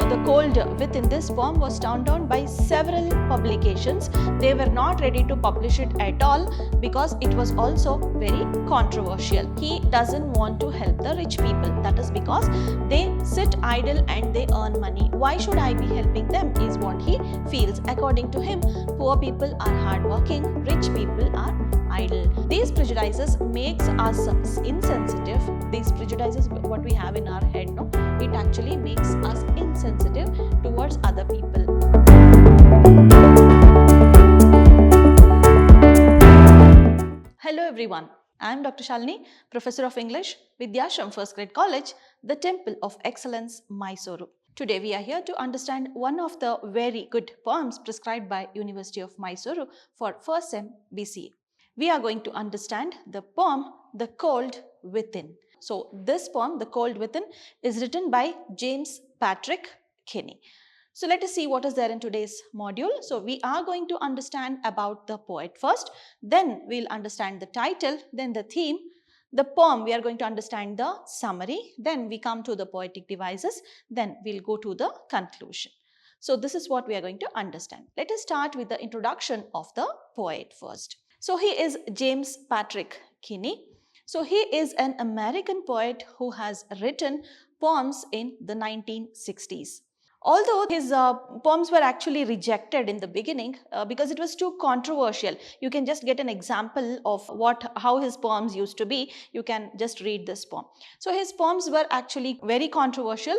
The cold within this poem was turned down by several publications. They were not ready to publish it at all because it was also very controversial. He doesn't want to help the rich people. That is because they sit idle and they earn money. Why should I be helping them is what he feels. According to him, poor people are hardworking, rich people are idle. These prejudices makes us insensitive. These prejudices, what we have in our head, no, it actually makes us insensitive towards other people. Hello everyone, I am Dr. Shalini, Professor of English, Vidhyaashram First Grade College, the Temple of Excellence, MYSURU. Today we are here to understand one of the very good poems prescribed by University of MYSURU for first sem B.Ca. We are going to understand the poem The Cold Within. So this poem, The Cold Within, is written by James Patrick Kinney. So let us see what is there in today's module. So we are going to understand about the poet first, then we'll understand the title, then the theme, the poem we are going to understand the summary, then we come to the poetic devices, then we'll go to the conclusion. So this is what we are going to understand. Let us start with the introduction of the poet first. So he is James Patrick Kinney. So he is an American poet who has written poems in the 1960s. Although his poems were actually rejected in the beginning because it was too controversial. You can just get an example of how his poems used to be. You can just read this poem. So his poems were actually very controversial,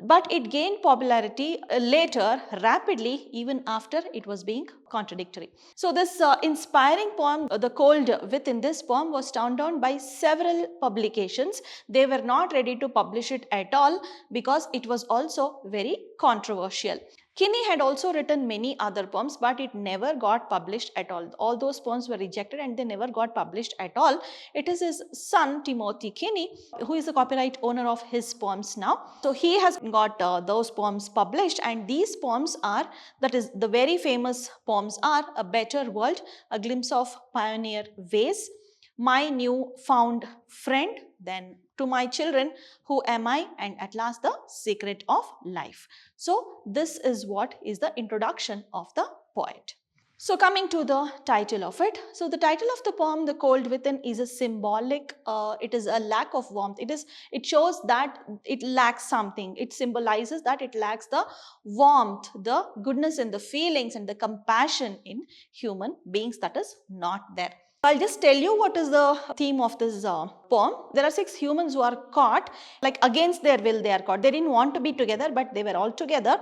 but it gained popularity later rapidly, even after it was being contradictory. So this inspiring poem, The Cold Within this poem, was turned down by several publications. They were not ready to publish it at all because it was also very controversial. Kinney had also written many other poems, but it never got published at all. All those poems were rejected and they never got published at all. It is his son, Timothy Kinney, who is the copyright owner of his poems now. So he has got those poems published, and these poems are, that is, the very famous poems are A Better World, A Glimpse of Pioneer Ways, My New Found Friend, then To My Children, Who Am I, and at last The Secret of Life. So this is what is the introduction of the poet. So coming to the title of it. So the title of the poem, The Cold Within, is a symbolic, it is a lack of warmth. It shows that it lacks something. It symbolizes that it lacks the warmth, the goodness in the feelings and the compassion in human beings that is not there. I'll just tell you what is the theme of this poem. There are 6 humans who are caught, like against their will they are caught. They didn't want to be together, but they were all together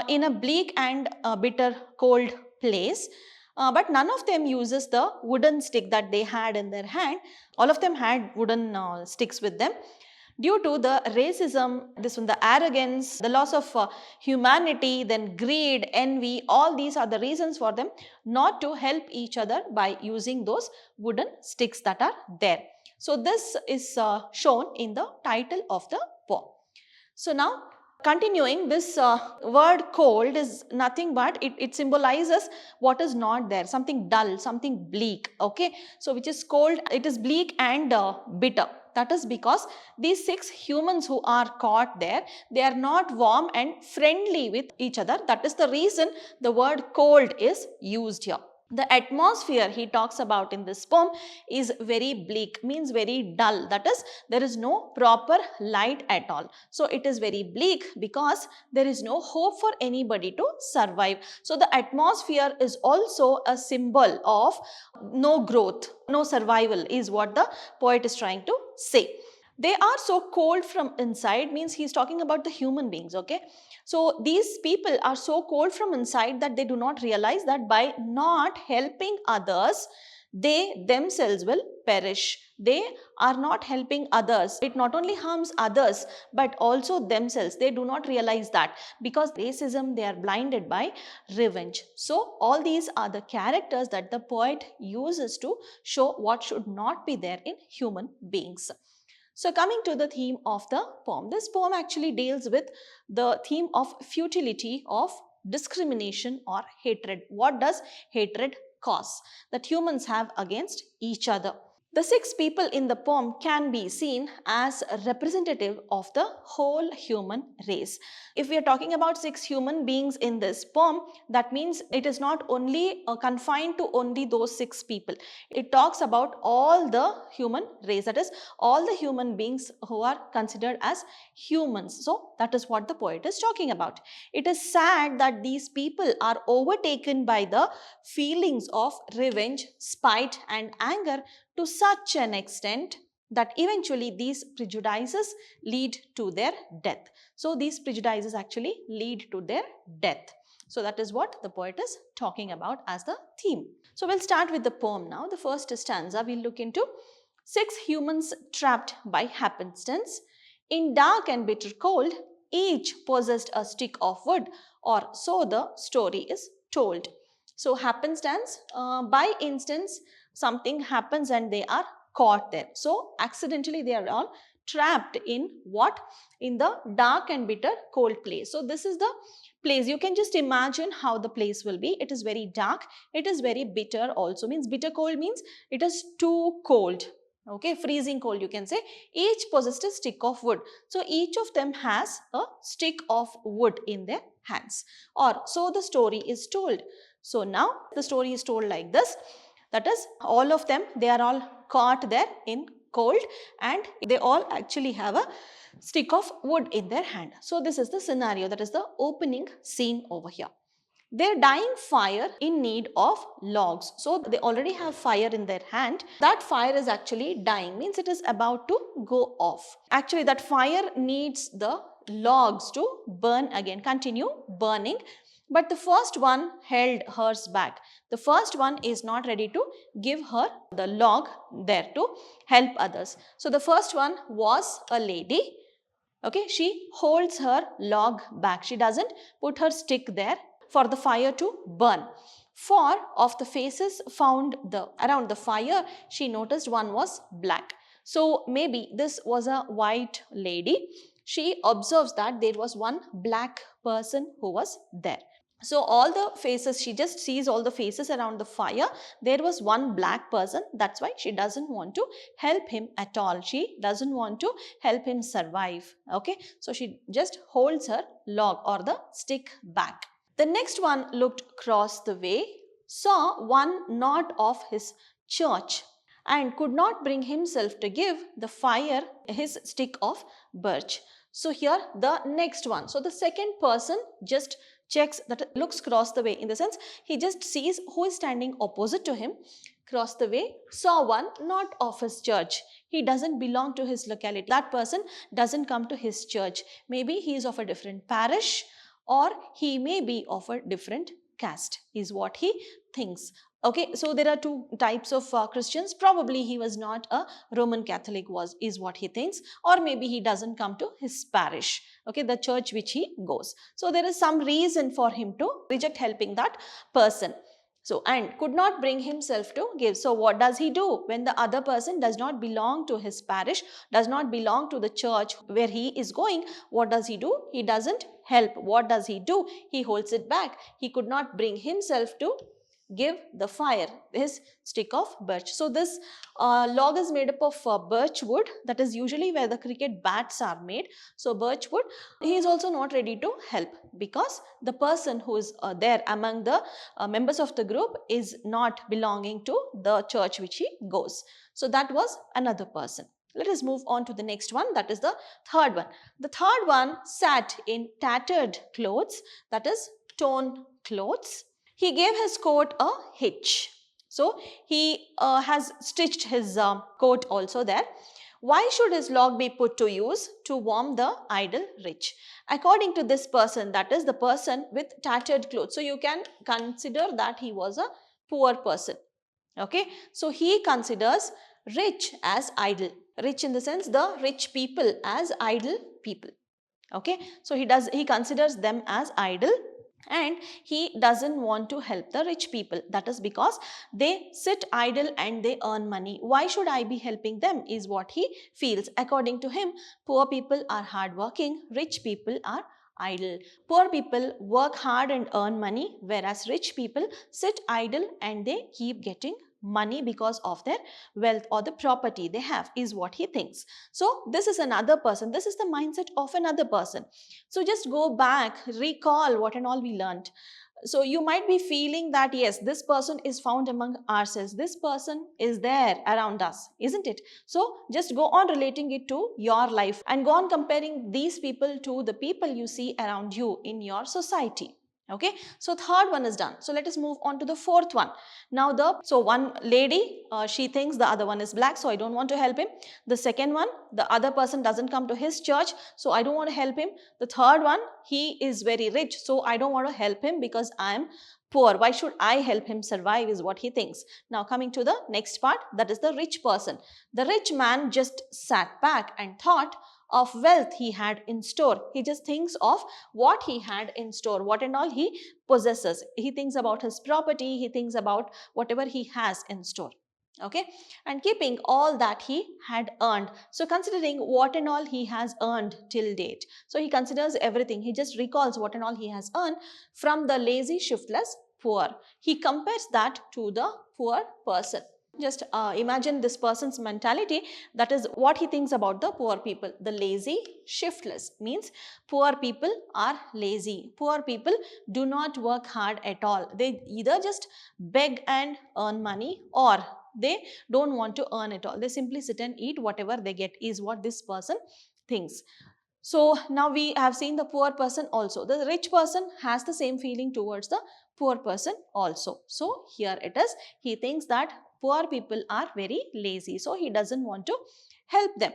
in a bleak and bitter cold place. But none of them uses the wooden stick that they had in their hand. All of them had wooden sticks with them. Due to the racism, the arrogance, the loss of humanity, then greed, envy, all these are the reasons for them not to help each other by using those wooden sticks that are there. So this is shown in the title of the poem. So now continuing, this word cold is nothing but it symbolizes what is not there, something dull, something bleak, okay. So which is cold, it is bleak and bitter. That is because these 6 humans who are caught there, they are not warm and friendly with each other. That is the reason the word cold is used here. The atmosphere he talks about in this poem is very bleak, means very dull. That is, there is no proper light at all. So it is very bleak because there is no hope for anybody to survive. So the atmosphere is also a symbol of no growth, no survival is what the poet is trying to say. They are so cold from inside, means he is talking about the human beings, okay. So these people are so cold from inside that they do not realize that by not helping others, they themselves will perish. They are not helping others. It not only harms others, but also themselves. They do not realize that because racism, they are blinded by revenge. So all these are the characters that the poet uses to show what should not be there in human beings. So coming to the theme of the poem, this poem actually deals with the theme of futility of discrimination or hatred. What does hatred cause that humans have against each other? The 6 people in the poem can be seen as representative of the whole human race. If we are talking about 6 human beings in this poem, that means it is not only confined to only those 6 people. It talks about all the human race, that is all the human beings who are considered as humans. So that is what the poet is talking about. It is sad that these people are overtaken by the feelings of revenge, spite and anger to such an extent that eventually these prejudices lead to their death. So these prejudices actually lead to their death. So that is what the poet is talking about as the theme. So we'll start with the poem now. The first stanza we'll look into: 6 humans trapped by happenstance. In dark and bitter cold, each possessed a stick of wood, or so the story is told. So happenstance, by instance, something happens and they are caught there. So accidentally they are all trapped in what? In the dark and bitter cold place. So this is the place. You can just imagine how the place will be. It is very dark. It is very bitter also. Means bitter cold means it is too cold. Okay, freezing cold you can say. Each possessed a stick of wood. So each of them has a stick of wood in their hands. Or so the story is told. So now the story is told like this. That is, all of them, they are all caught there in cold and they all actually have a stick of wood in their hand. So this is the scenario, that is the opening scene over here. They're dying fire in need of logs. So they already have fire in their hand. That fire is actually dying, means it is about to go off. Actually that fire needs the logs to burn again, continue burning. But the first one held hers back. The first one is not ready to give her the log there to help others. So the first one was a lady. Okay, she holds her log back. She doesn't put her stick there for the fire to burn. 4 of the faces found around the fire, she noticed one was black. So maybe this was a white lady. She observes that there was one black person who was there. So all the faces, she just sees all the faces around the fire. There was one black person. That's why she doesn't want to help him at all. She doesn't want to help him survive. Okay, so she just holds her log or the stick back. The next one looked across the way, saw one knot of his church, and could not bring himself to give the fire his stick of birch. So here the next one. So the second person just checks, that looks across the way, in the sense he just sees who is standing opposite to him, cross the way, saw one not of his church. He doesn't belong to his locality. That person doesn't come to his church. Maybe he is of a different parish, or he may be of a different caste, is what he thinks. Okay, so there are 2 types of Christians. Probably he was not a Roman Catholic, is what he thinks, or maybe he doesn't come to his parish, okay, the church which he goes. So there is some reason for him to reject helping that person. So, and could not bring himself to give. So what does he do when the other person does not belong to his parish, does not belong to the church where he is going? What does he do? He doesn't help. What does he do? He holds it back. He could not bring himself to give the fire his stick of birch. So this log is made up of birch wood. That is usually where the cricket bats are made. So birch wood. He is also not ready to help because the person who is there among the members of the group is not belonging to the church which he goes. So that was another person. Let us move on to the next one, that is the third one. The third one sat in tattered clothes, that is torn clothes. He gave his coat a hitch. So he has stitched his coat also there. Why should his log be put to use? To warm the idle rich. According to this person, that is the person with tattered clothes. So you can consider that he was a poor person. Okay. So he considers rich as idle. Rich in the sense the rich people as idle people. Okay. So he considers them as idle. And he doesn't want to help the rich people. That is because they sit idle and they earn money. Why should I be helping them is what he feels. According to him, poor people are hardworking, rich people are idle. Poor people work hard and earn money, whereas rich people sit idle and they keep getting money because of their wealth or the property they have, is what he thinks. So this is another person. This is the mindset of another person. So just go back, recall what and all we learned. So you might be feeling that yes, this person is found among ourselves. This person is there around us, isn't it? So just go on relating it to your life and go on comparing these people to the people you see around you in your society. Okay, so third one is done. So let us move on to the fourth one. Now so one lady, she thinks the other one is black, so I don't want to help him. The second one, the other person doesn't come to his church, so I don't want to help him. The third one, he is very rich, so I don't want to help him because I am poor. Why should I help him survive, is what he thinks. Now coming to the next part, that is the rich person. The rich man just sat back and thought of wealth he had in store. He just thinks of what he had in store, what and all he possesses. He thinks about his property, he thinks about whatever he has in store. Okay, and keeping all that he had earned. So considering what and all he has earned till date. So he considers everything. He just recalls what and all he has earned from the lazy, shiftless, poor. He compares that to the poor person. Just imagine this person's mentality. That is what he thinks about the poor people. The lazy, shiftless means poor people are lazy. Poor people do not work hard at all. They either just beg and earn money, or they don't want to earn at all. They simply sit and eat whatever they get, is what this person thinks. So now we have seen the poor person also. The rich person has the same feeling towards the poor person also. So here it is. He thinks that poor people are very lazy, so he doesn't want to help them.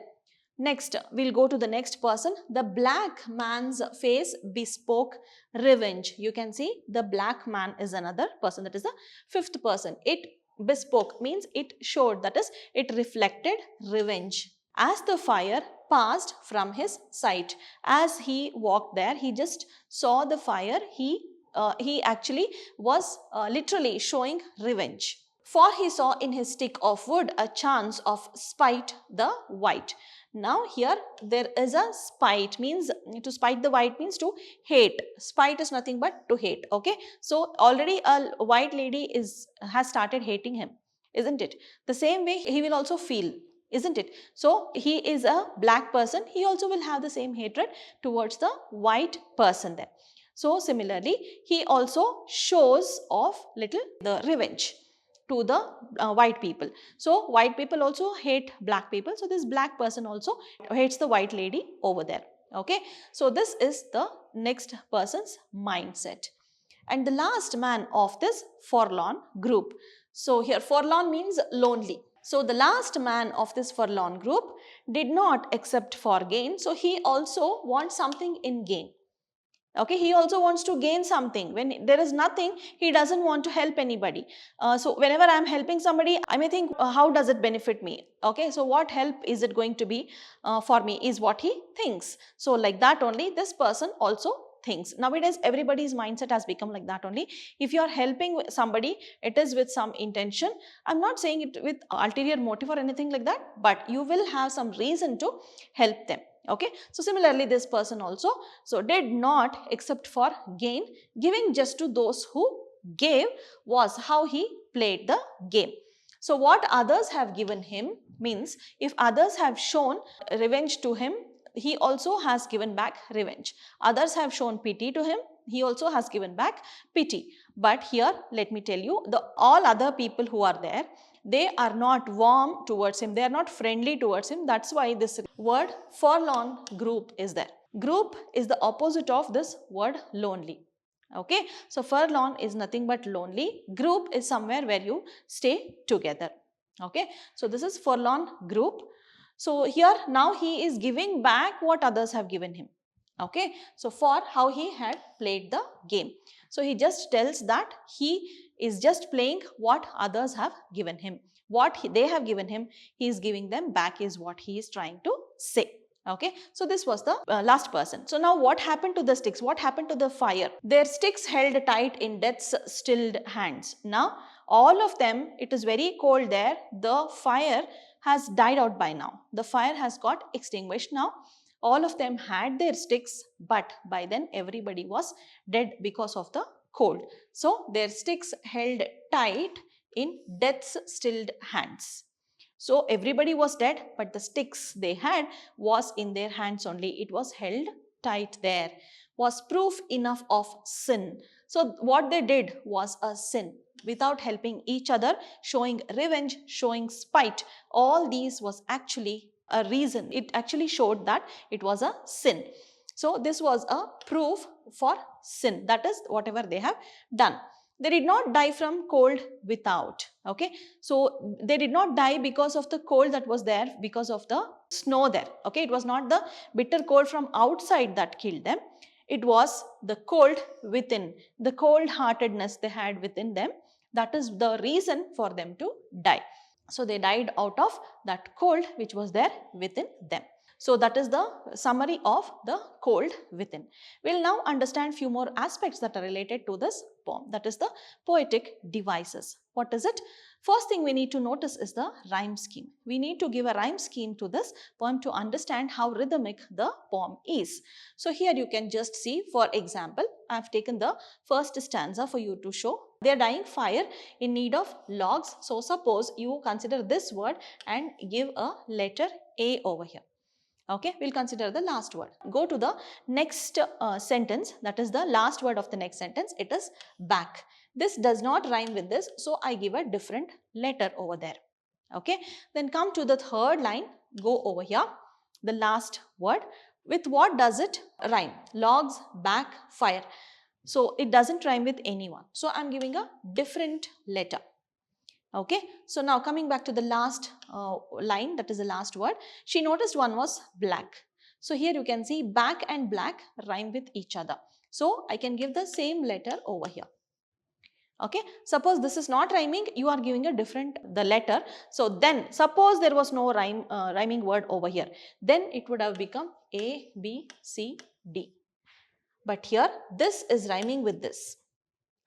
Next, we'll go to the next person. The black man's face bespoke revenge. You can see the black man is another person. That is the fifth person. It bespoke means it showed, that is, it reflected revenge. As the fire passed from his sight, as he walked there, he just saw the fire. He actually was literally showing revenge. For he saw in his stick of wood a chance of spite the white. Now here there is a spite, means to spite the white means to hate. Spite is nothing but to hate. Okay, so already a white lady has started hating him, isn't it? The same way he will also feel, isn't it? So he is a black person, he also will have the same hatred towards the white person there. So similarly, he also shows off little the revenge to the white people. So white people also hate black people. So this black person also hates the white lady over there. Okay, so this is the next person's mindset. And the last man of this forlorn group. So here forlorn means lonely. So the last man of this forlorn group did not accept for gain. So he also wants something in gain. Okay, he also wants to gain something. When there is nothing, he doesn't want to help anybody. So whenever I am helping somebody, I may think, how does it benefit me? Okay, so what help is it going to be for me, is what he thinks. So like that only this person also thinks. Nowadays everybody's mindset has become like that only. If you are helping somebody, it is with some intention. I'm not saying it with ulterior motive or anything like that, but you will have some reason to help them. Okay, so similarly this person also did not accept for gain. Giving just to those who gave was how he played the game. So what others have given him means, if others have shown revenge to him, he also has given back revenge. Others have shown pity to him, he also has given back pity. But here let me tell you, all other people who are there, they are not warm towards him, they are not friendly towards him. That's why this word forlorn group is there. Group is the opposite of this word lonely. Okay, so forlorn is nothing but lonely. Group is somewhere where you stay together. Okay, so this is forlorn group. So here now he is giving back what others have given him. Okay, so for how he had played the game. So he just tells that he is just playing what others have given him. What they have given him, he is giving them back, is what he is trying to say. Okay, so this was the last person. So now what happened to the sticks? What happened to the fire? Their sticks held tight in death's stilled hands. Now all of them, it is very cold there. The fire has died out by now. The fire has got extinguished now. All of them had their sticks, but by then everybody was dead because of the cold. So their sticks held tight in death's stilled hands. So everybody was dead, but the sticks they had was in their hands only. It was held tight there. Was proof enough of sin. So what they did was a sin. Without helping each other, showing revenge, showing spite, all these was actually a reason. It actually showed that it was a sin. So this was a proof for sin. That is whatever they have done. They did not die from cold without. Okay. So they did not die because of the cold that was there, because of the snow there. Okay. It was not the bitter cold from outside that killed them. It was the cold within, the cold heartedness they had within them. That is the reason for them to die. So they died out of that cold which was there within them. So that is the summary of the cold within. We'll now understand few more aspects that are related to this poem. That is the poetic devices. What is it? First thing we need to notice is the rhyme scheme. We need to give a rhyme scheme to this poem to understand how rhythmic the poem is. So here you can just see, for example, I have taken the first stanza for you to show. They are dying fire in need of logs. So suppose you consider this word and give a letter A over here. Okay, we'll consider the last word. Go to the next sentence, that is the last word of the next sentence. It is back. This does not rhyme with this, so I give a different letter over there. Okay, then come to the third line, go over here, the last word. With what does it rhyme? Logs, back, fire. So it doesn't rhyme with anyone. So I'm giving a different letter. Okay, so now coming back to the last line, that is the last word. She noticed one was black. So here you can see back and black rhyme with each other. So I can give the same letter over here. Okay, suppose this is not rhyming, you are giving a different the letter. So then suppose there was no rhyming word over here, then it would have become A, B, C, D. But here this is rhyming with this.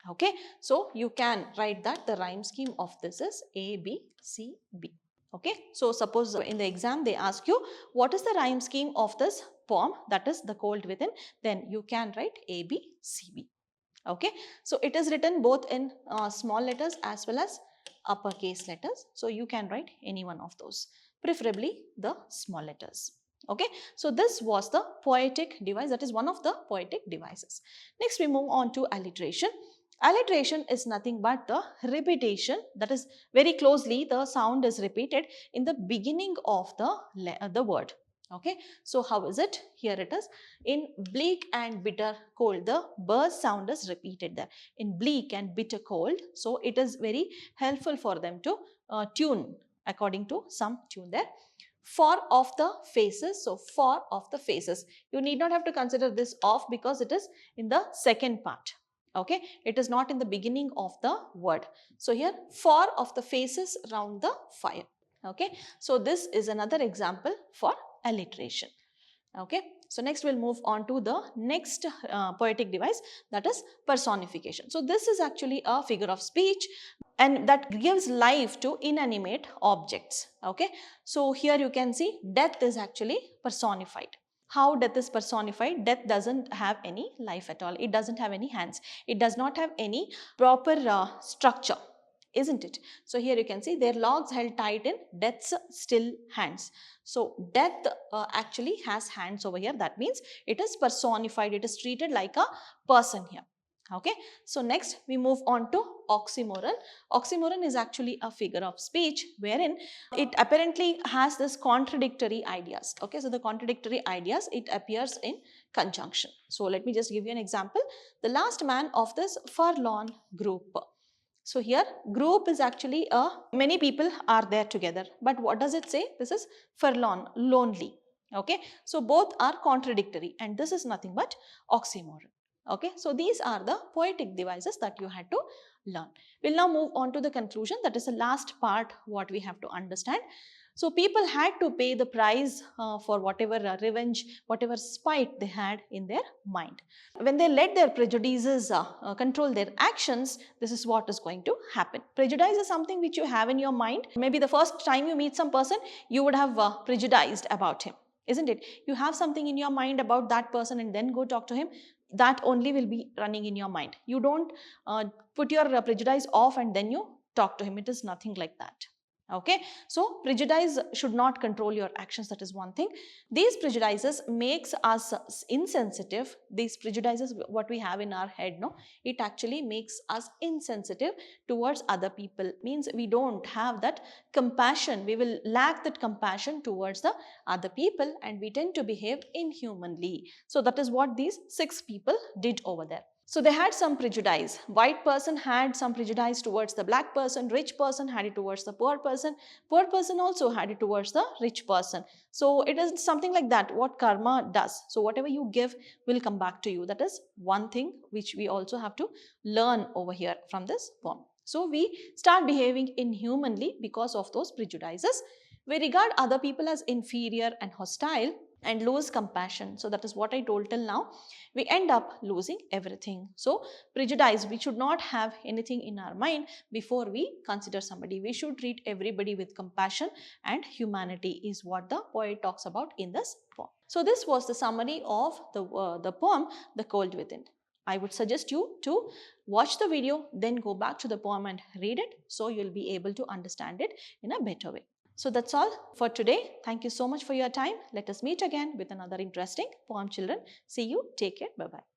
Okay, so you can write that the rhyme scheme of this is A, B, C, B. Okay, so suppose in the exam they ask you what is the rhyme scheme of this poem, that is the cold within, then you can write A, B, C, B. Okay, so it is written both in small letters as well as uppercase letters. So you can write any one of those, preferably the small letters. Okay, so this was the poetic device, that is one of the poetic devices. Next we move on to alliteration. Alliteration is nothing but the repetition, that is very closely the sound is repeated in the beginning of the word. Okay, so how is it? Here it is. In bleak and bitter cold, the burst sound is repeated there. In bleak and bitter cold, so it is very helpful for them to tune according to some tune there. For of the faces, so for of the faces. You need not have to consider this of because it is in the second part. Okay, it is not in the beginning of the word. So here for of the faces round the fire. Okay, so this is another example for alliteration. Okay, so next we'll move on to the next poetic device, that is personification. So this is actually a figure of speech and that gives life to inanimate objects. Okay, so here you can see death is actually personified. How death is personified? Death doesn't have any life at all. It doesn't have any hands. It does not have any proper structure, isn't it? So here you can see their logs held tight in death's still hands. So death actually has hands over here. That means it is personified. It is treated like a person here. Okay, so next we move on to oxymoron. Oxymoron is actually a figure of speech wherein it apparently has this contradictory ideas. Okay, so the contradictory ideas, it appears in conjunction. So let me just give you an example. The last man of this forlorn group. So here group is actually many people are there together, but what does it say? This is forlorn, lonely. Okay, so both are contradictory and this is nothing but oxymoron. Okay, so these are the poetic devices that you had to learn. We'll now move on to the conclusion, that is the last part what we have to understand. So people had to pay the price for whatever revenge, whatever spite they had in their mind. When they let their prejudices control their actions, this is what is going to happen. Prejudice is something which you have in your mind. Maybe the first time you meet some person, you would have prejudiced about him, isn't it? You have something in your mind about that person and then go talk to him. That only will be running in your mind. You don't put your prejudice off and then you talk to him. It is nothing like that. Okay, so prejudice should not control your actions. That is one thing. These prejudices makes us insensitive. These prejudices, what we have in our head, no, it actually makes us insensitive towards other people. Means we don't have that compassion. We will lack that compassion towards the other people, and we tend to behave inhumanly. So that is what these 6 people did over there. So they had some prejudice. White person had some prejudice towards the black person. Rich person had it towards the poor person. Poor person also had it towards the rich person. So it is something like that, what karma does. So whatever you give will come back to you. That is one thing which we also have to learn over here from this poem. So we start behaving inhumanly because of those prejudices. We regard other people as inferior and hostile and lose compassion. So that is what I told till now. We end up losing everything. So prejudice, we should not have anything in our mind before we consider somebody. We should treat everybody with compassion and humanity is what the poet talks about in this poem. So this was the summary of the poem, The Cold Within. I would suggest you to watch the video, then go back to the poem and read it, so you'll be able to understand it in a better way. So that's all for today. Thank you so much for your time. Let us meet again with another interesting poem, children. See you. Take care. Bye-bye.